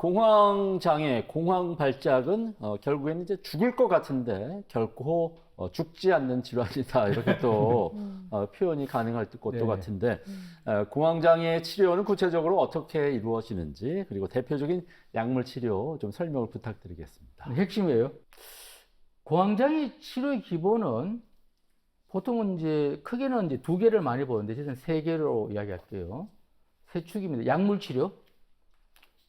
공황장애, 공황발작은 결국에는 이제 죽을 것 같은데 결코 죽지 않는 질환이다. 이렇게 또 표현이 가능할 것도 네. 같은데 공황장애 치료는 구체적으로 어떻게 이루어지는지 그리고 대표적인 약물 치료 좀 설명을 부탁드리겠습니다. 핵심이에요. 공황장애 치료의 기본은 보통은 이제 크게는 이제 두 개를 많이 보는데 저는 세 개로 이야기할게요. 세 축입니다. 약물 치료,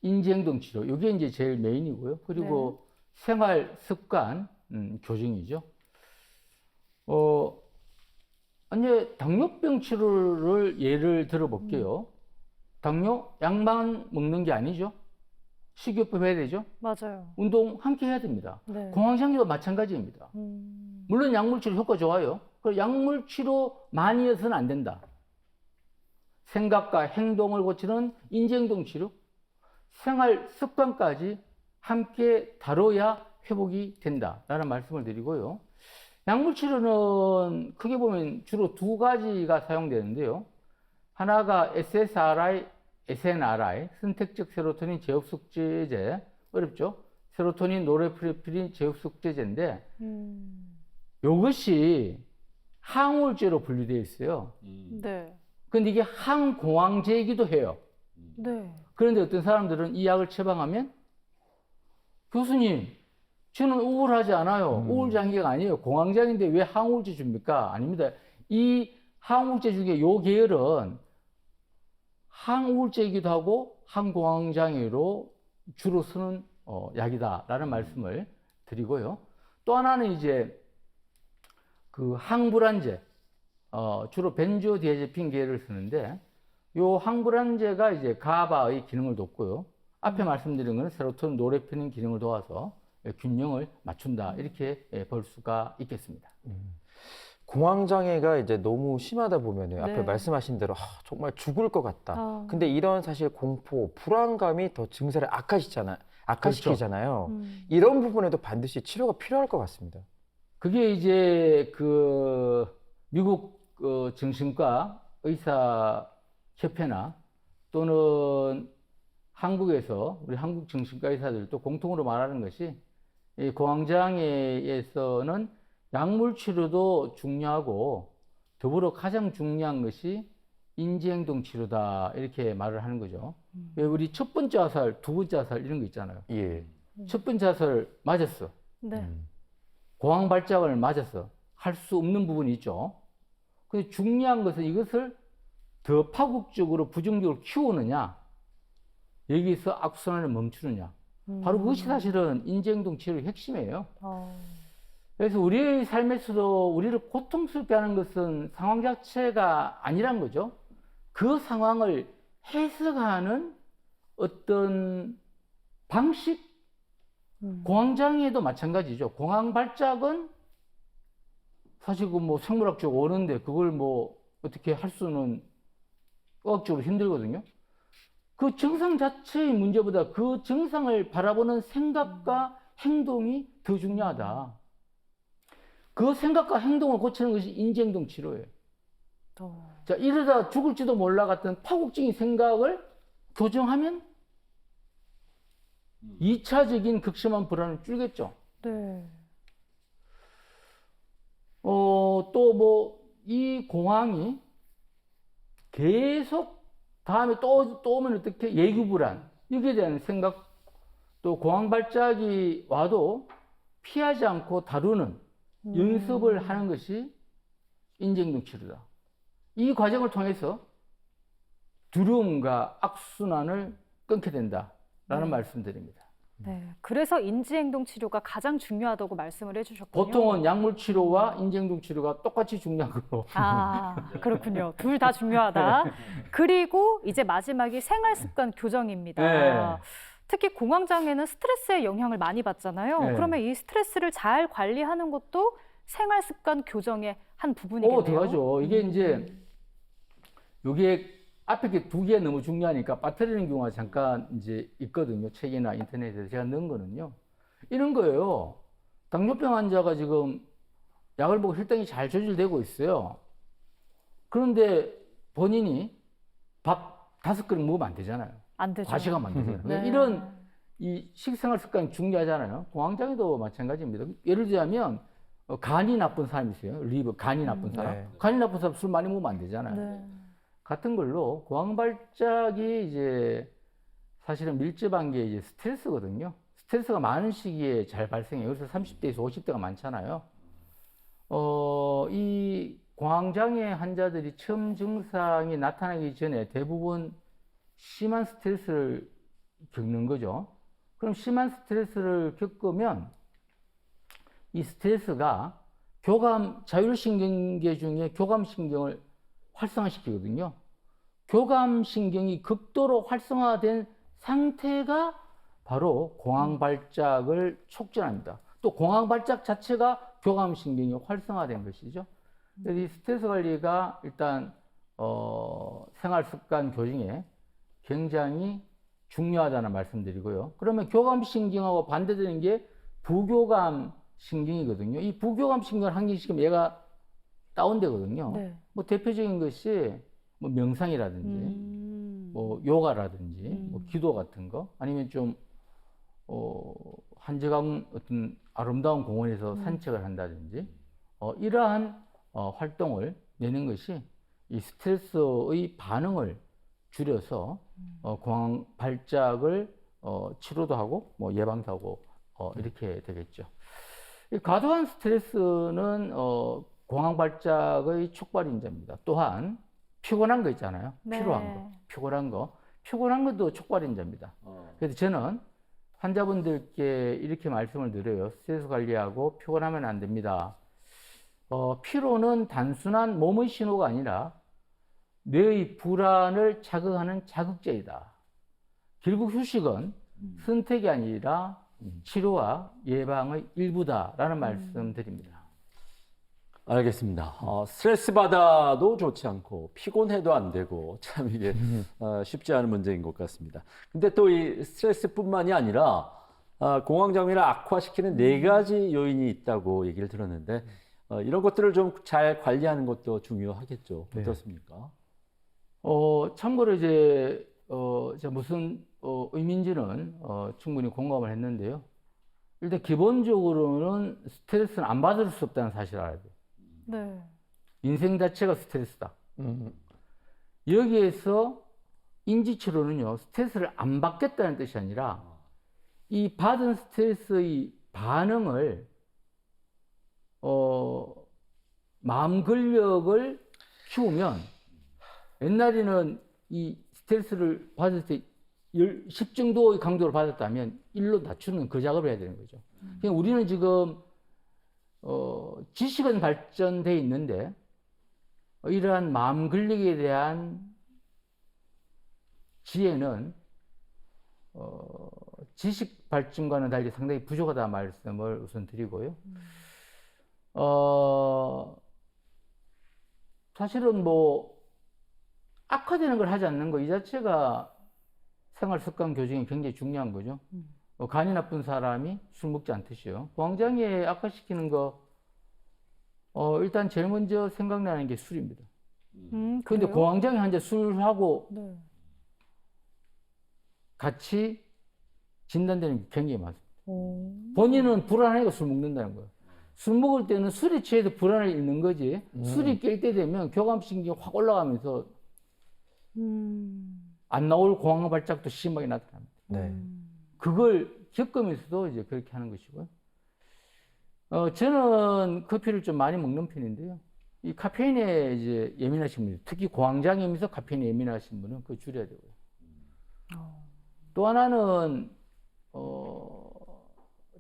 인지행동 치료. 이게 이제 제일 메인이고요. 그리고 생활 습관 교정이죠. 이제 당뇨병 치료를 예를 들어 볼게요. 당뇨 약만 먹는 게 아니죠. 식이요법 해야 되죠. 맞아요. 운동 함께 해야 됩니다. 네. 공황장애도 마찬가지입니다. 물론 약물 치료 효과 좋아요. 그 약물 치료 많이 해서는 안 된다. 생각과 행동을 고치는 인지행동 치료, 생활 습관까지 함께 다뤄야 회복이 된다라는 말씀을 드리고요. 약물 치료는 크게 보면 주로 두 가지가 사용되는데요. 하나가 SSRI, SNRI, 선택적 세로토닌 재흡수제제, 어렵죠? 세로토닌, 노르에프네프린 재흡수제제인데 이것이 항우울제로 분류되어 있어요. 네. 근데 이게 항공황제이기도 해요. 네. 그런데 어떤 사람들은 이 약을 처방하면 교수님, 저는 우울하지 않아요. 우울장애가 아니에요. 공황장애인데 왜 항우울제 줍니까? 아닙니다. 이 항우울제 중에 요 계열은 항우울제이기도 하고 항공황장애로 주로 쓰는 약이다라는 말씀을 드리고요. 또 하나는 이제 그 항불안제, 주로 벤조디아제핀 계열을 쓰는데 요 항불안제가 이제 가바의 기능을 돕고요. 앞에 말씀드린 것은 세로토닌, 노르에프네프린 기능을 도와서 균형을 맞춘다 이렇게 볼 수가 있겠습니다. 공황장애가 이제 너무 심하다 보면은 네. 앞에 말씀하신 대로 정말 죽을 것 같다. 근데 이런 사실 공포, 불안감이 더 증세를 악화시키잖아요. 이런 부분에도 반드시 치료가 필요할 것 같습니다. 그게 이제 그 미국 정신과 의사 협회나 또는 한국에서 우리 한국 정신과 의사들도 공통으로 말하는 것이 이 공황장애에서는 약물 치료도 중요하고 더불어 가장 중요한 것이 인지행동 치료다 이렇게 말을 하는 거죠. 왜 우리 첫 번째 화살, 두 번째 화살 이런 거 있잖아요. 예. 첫 번째 화살 맞았어. 네. 공황 발작을 맞았어. 할 수 없는 부분이 있죠. 근데 중요한 것은 이것을 더 파국적으로 부정적으로 키우느냐, 여기서 악순환을 멈추느냐. 바로 그것이 사실은 인지행동 치료의 핵심이에요. 그래서 우리의 삶에서도 우리를 고통스럽게 하는 것은 상황 자체가 아니란 거죠. 그 상황을 해석하는 어떤 방식, 공황장애도 마찬가지죠. 공황 발작은 사실 그 뭐 생물학적으로 오는데 그걸 뭐 어떻게 할 수는 과학적으로 힘들거든요. 그 증상 자체의 문제보다 그 증상을 바라보는 생각과 행동이 더 중요하다. 그 생각과 행동을 고치는 것이 인지행동 치료예요. 자, 이러다 죽을지도 몰라 같은 파국적인 생각을 교정하면 2차적인 극심한 불안을 줄겠죠. 네. 또 뭐 이 공황이 계속 다음에 또 오면 어떻게 예규불안 여기에 대한 생각 또 공황 발작이 와도 피하지 않고 다루는 연습을 하는 것이 인지행동 치료다. 이 과정을 통해서 두려움과 악순환을 끊게 된다라는 말씀드립니다. 네. 그래서 인지행동 치료가 가장 중요하다고 말씀을 해주셨군요. 보통은 약물 치료와 인지행동 치료가 똑같이 중요한 거로. 아, 그렇군요. 둘 다 중요하다. 그리고 이제 마지막이 생활습관 교정입니다. 네. 특히 공황장애는 스트레스의 영향을 많이 받잖아요. 네. 그러면 이 스트레스를 잘 관리하는 것도 생활습관 교정의 한 부분이겠네요. 들어가죠. 이게 이제 요게 앞에 게 두 개 너무 중요하니까 빠뜨리는 경우가 잠깐 이제 있거든요. 책이나 인터넷에서 제가 넣은 거는요. 이런 거예요. 당뇨병 환자가 지금 약을 먹고 혈당이 잘 조절되고 있어요. 그런데 본인이 밥 5그릇 먹으면 안 되잖아요. 안 되죠. 과식하면 안 되잖아요. 네. 이런 이 식생활 습관이 중요하잖아요. 공황장애도 마찬가지입니다. 예를 들자면 간이 나쁜 사람이 있어요. 리버 간이 나쁜 사람. 네. 간이 나쁜 사람 술 많이 먹으면 안 되잖아요. 네. 같은 걸로 공황발작이 이제 사실은 밀접한 게 이제 스트레스거든요. 스트레스가 많은 시기에 잘 발생해요. 그래서 30대에서 50대가 많잖아요. 이 공황장애 환자들이 처음 증상이 나타나기 전에 대부분 심한 스트레스를 겪는 거죠. 그럼 심한 스트레스를 겪으면 이 스트레스가 자율신경계 중에 교감신경을 활성화시키거든요. 교감신경이 극도로 활성화된 상태가 바로 공황발작을 촉진합니다. 또 공황발작 자체가 교감신경이 활성화된 것이죠. 그래서 이 스트레스 관리가 일단 생활습관 교정에 굉장히 중요하다는 말씀드리고요. 그러면 교감신경하고 반대되는 게 부교감신경이거든요. 이 부교감신경을 환기시키면 얘가 다운되거든요. 네. 뭐 대표적인 것이 뭐 명상이라든지 뭐 요가라든지 뭐 기도 같은 거 아니면 좀 한적한 어떤 아름다운 공원에서 산책을 한다든지 이러한 활동을 내는 것이 이 스트레스의 반응을 줄여서 공황 발작을 치료도 하고 뭐 예방도 하고 이렇게 되겠죠. 이 과도한 스트레스는 공황 발작의 촉발인자입니다. 또한 피곤한 거 있잖아요. 네. 피곤한 것도 촉발인자입니다. 그래서 저는 환자분들께 이렇게 말씀을 드려요. 스트레스 관리하고 피곤하면 안 됩니다. 피로는 단순한 몸의 신호가 아니라 뇌의 불안을 자극하는 자극제이다. 결국 휴식은 선택이 아니라 치료와 예방의 일부다라는 말씀 드립니다. 알겠습니다. 스트레스 받아도 좋지 않고 피곤해도 안 되고 참 이게 쉽지 않은 문제인 것 같습니다. 근데 또 이 스트레스뿐만이 아니라 공황장애를 악화시키는 4가지 요인이 있다고 얘기를 들었는데 이런 것들을 좀 잘 관리하는 것도 중요하겠죠. 네. 어떻습니까? 참고로 이제 제가 무슨 의미인지는 충분히 공감을 했는데요. 일단 기본적으로는 스트레스는 안 받을 수 없다는 사실을 알아야 돼요. 네. 인생 자체가 스트레스다. 여기에서 인지치료는요, 스트레스를 안 받겠다는 뜻이 아니라 이 받은 스트레스의 반응을 마음 근력을 키우면 옛날에는 이 스트레스를 받을 때 10 정도의 강도를 받았다면 1로 낮추는 그 작업을 해야 되는 거죠. 그냥 우리는 지금 지식은 발전돼 있는데 이러한 마음 근력에 대한 지혜는 지식 발전과는 달리 상당히 부족하다 말씀을 우선 드리고요. 사실은 뭐 악화되는 걸 하지 않는 거 이 자체가 생활 습관 교정이 굉장히 중요한 거죠. 간이 나쁜 사람이 술 먹지 않듯이요. 공황장애 악화시키는 거 일단 제일 먼저 생각나는 게 술입니다. 그런데 그래요? 공황장애 환자 술하고 네. 같이 진단되는 게 굉장히 많습니다. 오. 본인은 불안하니까 술 먹는다는 거예요. 술 먹을 때는 술에 취해서 불안을 잃는 거지. 술이 깰 때 되면 교감신경이 확 올라가면서 안 나올 공황 발작도 심하게 나타납니다. 네. 그걸 겪으면서도 이제 그렇게 하는 것이고요. 저는 커피를 좀 많이 먹는 편인데요. 이 카페인에 이제 예민하신 분들, 특히 공황장애면서 카페인에 예민하신 분은 그거 줄여야 되고요. 또 하나는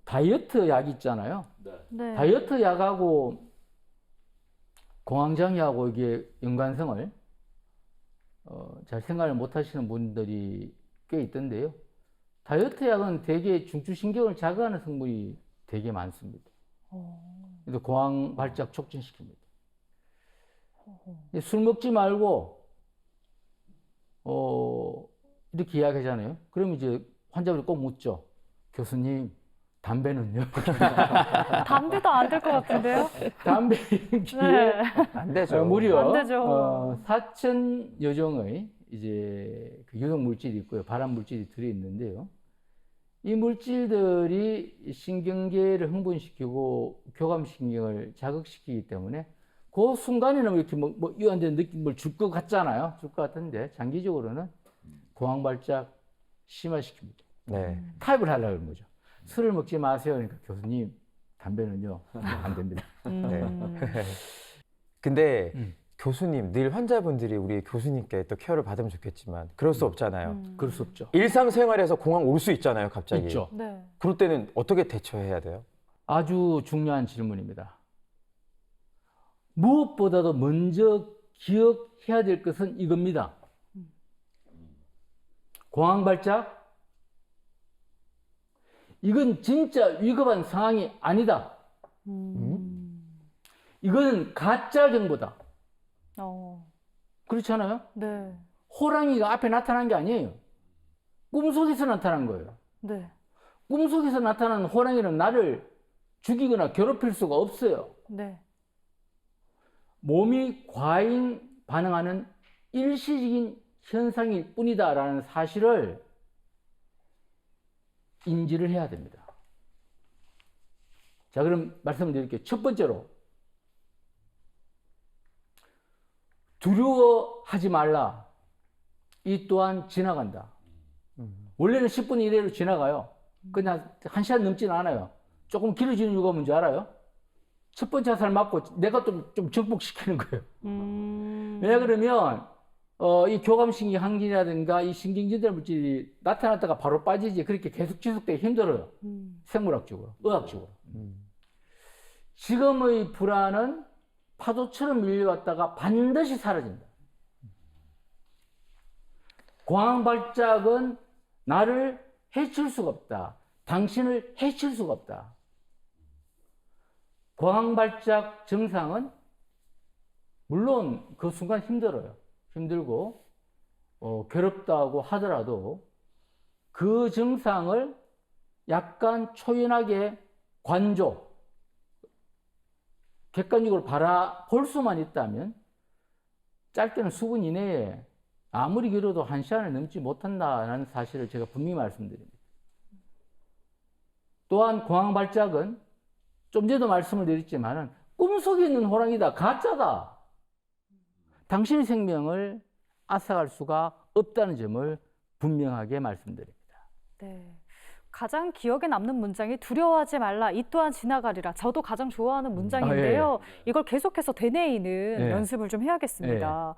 다이어트 약 있잖아요. 네. 다이어트 약하고 공황장애하고 이게 연관성을 잘 생각을 못 하시는 분들이 꽤 있던데요. 다이어트 약은 대개 중추신경을 자극하는 성분이 되게 많습니다. 그래서 공황 발작 촉진시킵니다. 술 먹지 말고 이렇게 이야기하잖아요. 그러면 이제 환자분이 꼭 묻죠. 교수님, 담배는요? 담배도 안 될 것 같은데요? 담배 피기에 네. 안 되죠. 무려 안 되죠. 4,000여 종의 이제 그 유독 물질이 있고요. 발암 물질이 들어있는데요. 이 물질들이 신경계를 흥분시키고 교감신경을 자극시키기 때문에 그 순간에는 이렇게 뭐 이완된 느낌을 줄 것 같잖아요. 줄 것 같은데 장기적으로는 공황발작 심화시킵니다. 네. 타협을 하려고 하는 거죠. 술을 먹지 마세요. 그러니까 교수님 담배는요 안 됩니다. 네. 근데 음. 교수님, 늘 환자분들이 우리 교수님께 또 케어를 받으면 좋겠지만 그럴 수 없잖아요. 그럴 수 없죠. 일상생활에서 공황 올 수 있잖아요, 갑자기. 있죠. 네. 그럴 때는 어떻게 대처해야 돼요? 아주 중요한 질문입니다. 무엇보다도 먼저 기억해야 될 것은 이겁니다. 공황발작? 이건 진짜 위급한 상황이 아니다. 이거는 가짜 정보다. 그렇지 않아요? 네. 호랑이가 앞에 나타난 게 아니에요. 꿈속에서 나타난 거예요. 네. 꿈속에서 나타나는 호랑이는 나를 죽이거나 괴롭힐 수가 없어요. 네. 몸이 과잉 반응하는 일시적인 현상일 뿐이다라는 사실을 인지를 해야 됩니다. 자, 그럼 말씀드릴게요. 첫 번째로, 두려워하지 말라. 이 또한 지나간다. 원래는 10분 이내로 지나가요. 그냥 1시간 넘지는 않아요. 조금 길어지는 이유가 뭔지 알아요? 첫 번째 화살 맞고 내가 좀 정복시키는 거예요. 왜 그러면 이 교감신경 항진이라든가 이 신경전달 물질이 나타났다가 바로 빠지지 그렇게 계속 지속되기 힘들어요. 생물학적으로, 의학적으로. 지금의 불안은 파도처럼 밀려왔다가 반드시 사라진다. 공황발작은 나를 해칠 수가 없다. 당신을 해칠 수가 없다. 공황발작 증상은 물론 그 순간 힘들어요. 힘들고 괴롭다고 하더라도 그 증상을 약간 초연하게 관조, 객관적으로 바라볼 수만 있다면 짧게는 수분 이내에 아무리 길어도 1시간을 넘지 못한다는 사실을 제가 분명히 말씀드립니다. 또한 공황발작은 좀 전에도 말씀을 드렸지만 꿈속에 있는 호랑이다, 가짜다. 당신의 생명을 앗아갈 수가 없다는 점을 분명하게 말씀드립니다. 네. 가장 기억에 남는 문장이 두려워하지 말라, 이 또한 지나가리라. 저도 가장 좋아하는 문장인데요. 이걸 계속해서 되뇌이는 연습을 좀 해야겠습니다.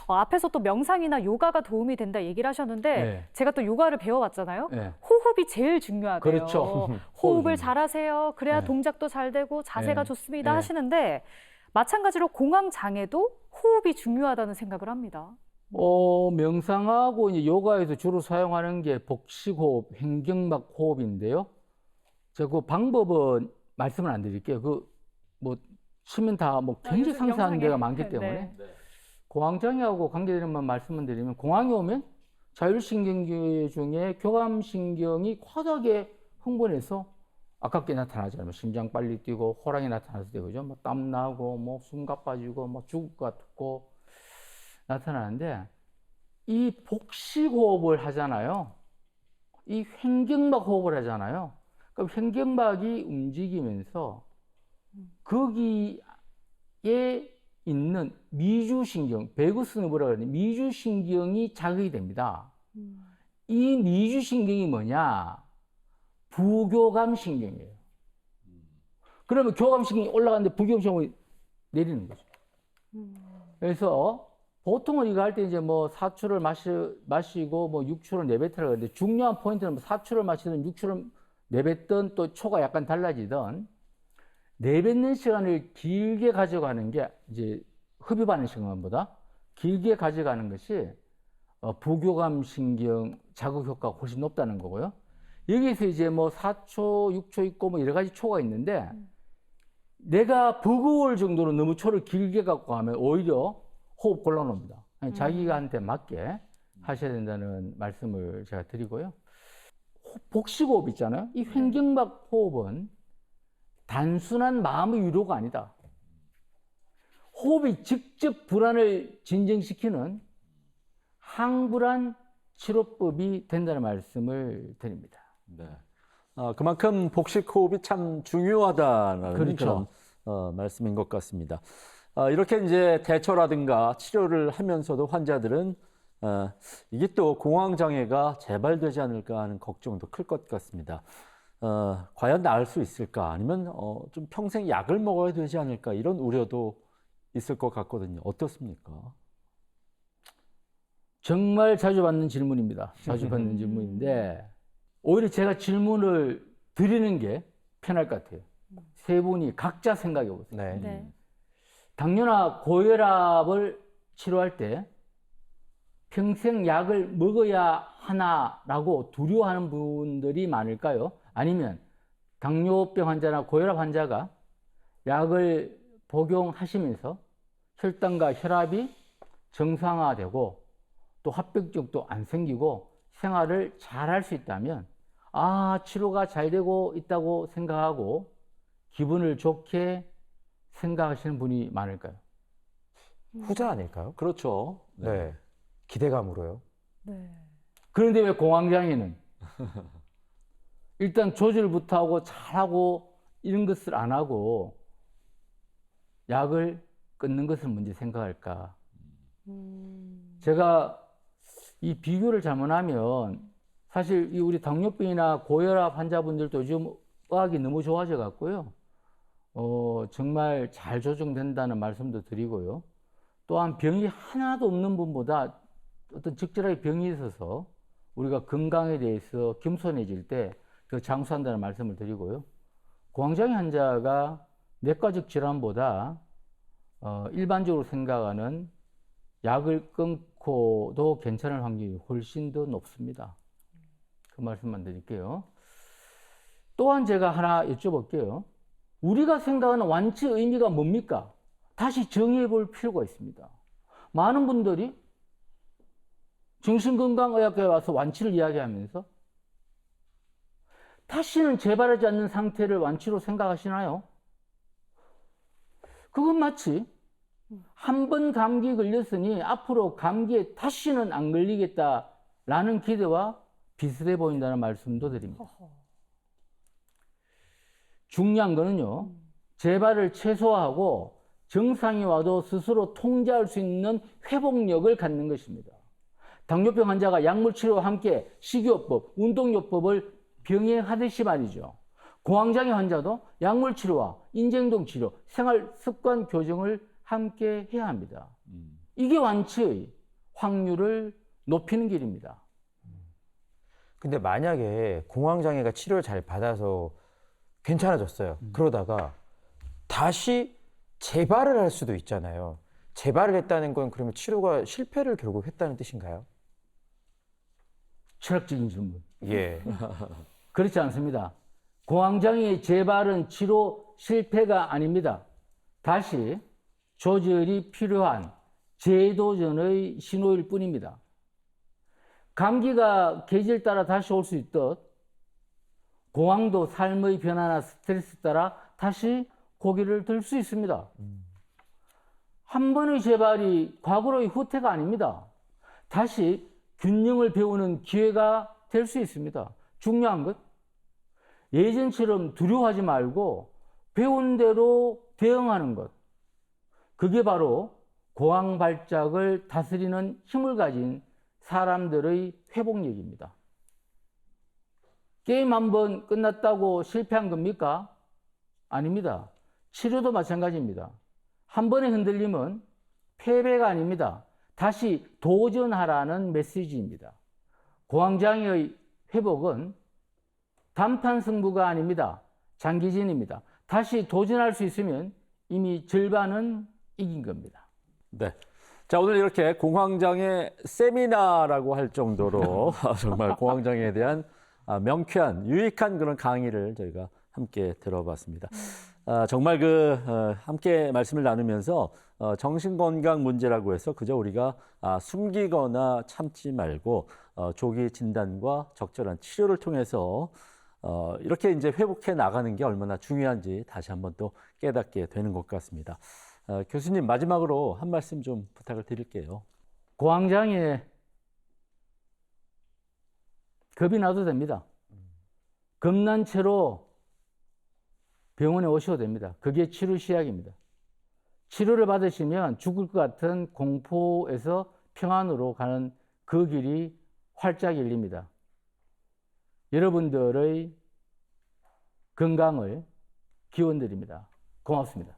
앞에서 또 명상이나 요가가 도움이 된다 얘기를 하셨는데 제가 또 요가를 배워왔잖아요. 호흡이 제일 중요하대요. 그렇죠. 호흡을 잘하세요. 그래야 동작도 잘 되고 자세가 좋습니다 하시는데 마찬가지로 공황장애도 호흡이 중요하다는 생각을 합니다. 명상하고 이제 요가에서 주로 사용하는 게 복식호흡, 횡격막 호흡인데요. 제가 그 방법은 말씀을 안 드릴게요. 치면 다 굉장히 상세한 데가 많기 때문에. 공황장애하고 관계되는 것만 말씀을 드리면, 공황이 오면 자율신경계 중에 교감신경이 과다하게 흥분해서 아깝게 나타나잖아요. 심장 빨리 뛰고, 호랑이 나타났을 때, 그죠? 땀 나고, 숨 가빠지고, 죽을 것 같고, 나타나는데, 이 복식호흡을 하잖아요. 이 횡격막 호흡을 하잖아요. 그럼 횡격막이 움직이면서 거기에 있는 미주신경, 베거스 너브라고 하는 미주신경이 자극이 됩니다. 이 미주신경이 뭐냐? 부교감신경이에요. 그러면 교감신경이 올라가는데 부교감신경이 내리는 거죠. 그래서 보통은 이거 할 때 이제 사초를 마시고 육초를 내뱉으라고 하는데, 중요한 포인트는 사초를 마시든 육초를 내뱉든 또 초가 약간 달라지든 내뱉는 시간을 길게 가져가는 게, 이제 흡입하는 시간보다 길게 가져가는 것이 부교감신경 자극 효과가 훨씬 높다는 거고요. 여기서 이제 4초, 6초 있고 여러 가지 초가 있는데, 내가 버거울 정도로 너무 초를 길게 갖고 가면 오히려 호흡 곤란합니다. 자기한테 맞게 하셔야 된다는 말씀을 제가 드리고요. 복식호흡 있잖아요. 이 횡격막 호흡은 단순한 마음의 위로가 아니다. 호흡이 직접 불안을 진정시키는 항불안 치료법이 된다는 말씀을 드립니다. 네. 그만큼 복식 호흡이 참 중요하다는 그렇죠. 그런 말씀인 것 같습니다. 이렇게 이제 대처라든가 치료를 하면서도 환자들은 이게 또 공황장애가 재발되지 않을까 하는 걱정도 클 것 같습니다. 과연 나을 수 있을까? 아니면 좀 평생 약을 먹어야 되지 않을까? 이런 우려도 있을 것 같거든요. 어떻습니까? 정말 자주 받는 질문입니다. 자주 받는 질문인데 오히려 제가 질문을 드리는 게 편할 것 같아요. 세 분이 각자 생각해 보세요. 네. 네. 당뇨나 고혈압을 치료할 때 평생 약을 먹어야 하나라고 두려워하는 분들이 많을까요? 아니면 당뇨병 환자나 고혈압 환자가 약을 복용하시면서 혈당과 혈압이 정상화되고 또 합병증도 안 생기고 생활을 잘 할 수 있다면 치료가 잘 되고 있다고 생각하고 기분을 좋게 생각하시는 분이 많을까요? 후자 아닐까요? 그렇죠. 네. 기대감으로요. 네. 그런데 왜 공황장애는 일단 조절부터 하고 잘하고 이런 것을 안 하고 약을 끊는 것을 먼저 생각할까? 제가 이 비교를 잘못하면 사실 이 우리 당뇨병이나 고혈압 환자분들도 요즘 의학이 너무 좋아져 갖고요. 정말 잘 조정된다는 말씀도 드리고요. 또한 병이 하나도 없는 분보다 어떤 적절하게 병이 있어서 우리가 건강에 대해서 겸손해질 때 더 장수한다는 말씀을 드리고요. 공황장애 환자가 내과적 질환보다 일반적으로 생각하는 약을 끊고도 괜찮을 확률이 훨씬 더 높습니다. 그 말씀만 드릴게요. 또한 제가 하나 여쭤볼게요. 우리가 생각하는 완치의 의미가 뭡니까? 다시 정의해 볼 필요가 있습니다. 많은 분들이 정신건강의학과에 와서 완치를 이야기하면서 다시는 재발하지 않는 상태를 완치로 생각하시나요? 그건 마치 한 번 감기 걸렸으니 앞으로 감기에 다시는 안 걸리겠다라는 기대와 비슷해 보인다는 말씀도 드립니다. 중요한 거는요, 재발을 최소화하고 정상이 와도 스스로 통제할 수 있는 회복력을 갖는 것입니다. 당뇨병 환자가 약물 치료와 함께 식이요법, 운동요법을 병행하듯이 말이죠. 공황장애 환자도 약물 치료와 인지행동 치료, 생활 습관 교정을 함께 해야 합니다. 이게 완치의 확률을 높이는 길입니다. 근데 만약에 공황장애가 치료를 잘 받아서 괜찮아졌어요. 그러다가 다시 재발을 할 수도 있잖아요. 재발을 했다는 건 그러면 치료가 실패를 결국 했다는 뜻인가요? 철학적인 질문. 예. 그렇지 않습니다. 공황장애의 재발은 치료 실패가 아닙니다. 다시 조절이 필요한 재도전의 신호일 뿐입니다. 감기가 계절 따라 다시 올 수 있듯 공황도 삶의 변화나 스트레스 따라 다시 고개를 들 수 있습니다. 한 번의 재발이 과거로의 후퇴가 아닙니다. 다시 균형을 배우는 기회가 될 수 있습니다. 중요한 것, 예전처럼 두려워하지 말고 배운 대로 대응하는 것. 그게 바로 공황 발작을 다스리는 힘을 가진 사람들의 회복력입니다. 게임 한 번 끝났다고 실패한 겁니까? 아닙니다. 치료도 마찬가지입니다. 한 번의 흔들림은 패배가 아닙니다. 다시 도전하라는 메시지입니다. 공황장애의 회복은 단판 승부가 아닙니다. 장기전입니다. 다시 도전할 수 있으면 이미 절반은 이긴 겁니다. 네. 자, 오늘 이렇게 공황장애 세미나라고 할 정도로 정말 공황장애에 대한 명쾌한, 유익한 그런 강의를 저희가 함께 들어봤습니다. 정말 함께 말씀을 나누면서 정신건강 문제라고 해서 그저 우리가 숨기거나 참지 말고 조기 진단과 적절한 치료를 통해서 이렇게 이제 회복해 나가는 게 얼마나 중요한지 다시 한번 또 깨닫게 되는 것 같습니다. 교수님, 마지막으로 한 말씀 좀 부탁을 드릴게요. 공황장애 겁이 나도 됩니다. 겁난 채로 병원에 오셔도 됩니다. 그게 치료 시약입니다. 치료를 받으시면 죽을 것 같은 공포에서 평안으로 가는 그 길이 활짝 열립니다. 여러분들의 건강을 기원드립니다. 고맙습니다.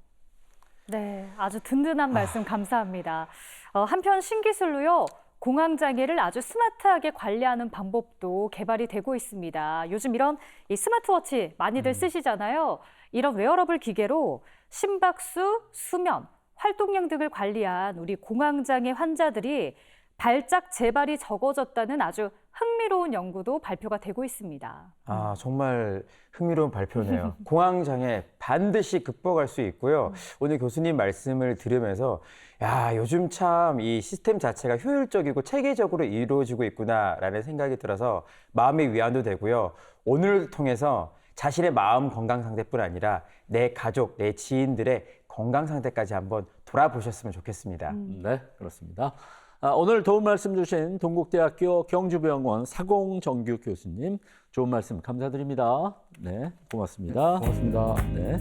네, 아주 든든한 말씀 감사합니다. 한편 신기술로요, 공황장애를 아주 스마트하게 관리하는 방법도 개발이 되고 있습니다. 요즘 이런 이 스마트워치 많이들 쓰시잖아요. 이런 웨어러블 기계로 심박수, 수면, 활동량 등을 관리한 우리 공황장애 환자들이 발작 재발이 적어졌다는 아주 흥미로운 연구도 발표가 되고 있습니다. 아, 정말 흥미로운 발표네요. 공황장애 반드시 극복할 수 있고요. 오늘 교수님 말씀을 들으면서 야, 요즘 참 이 시스템 자체가 효율적이고 체계적으로 이루어지고 있구나라는 생각이 들어서 마음의 위안도 되고요. 오늘을 통해서 자신의 마음 건강 상태뿐 아니라 내 가족, 내 지인들의 건강 상태까지 한번 돌아보셨으면 좋겠습니다. 네, 그렇습니다. 오늘 도움 말씀 주신 동국대학교 경주병원 사공정규 교수님 좋은 말씀 감사드립니다. 네, 고맙습니다. 고맙습니다. 네.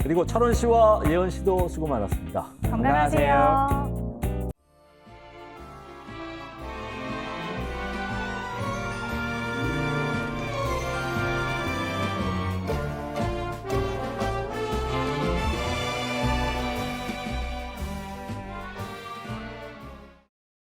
그리고 철원 씨와 예은 씨도 수고 많았습니다. 건강하세요.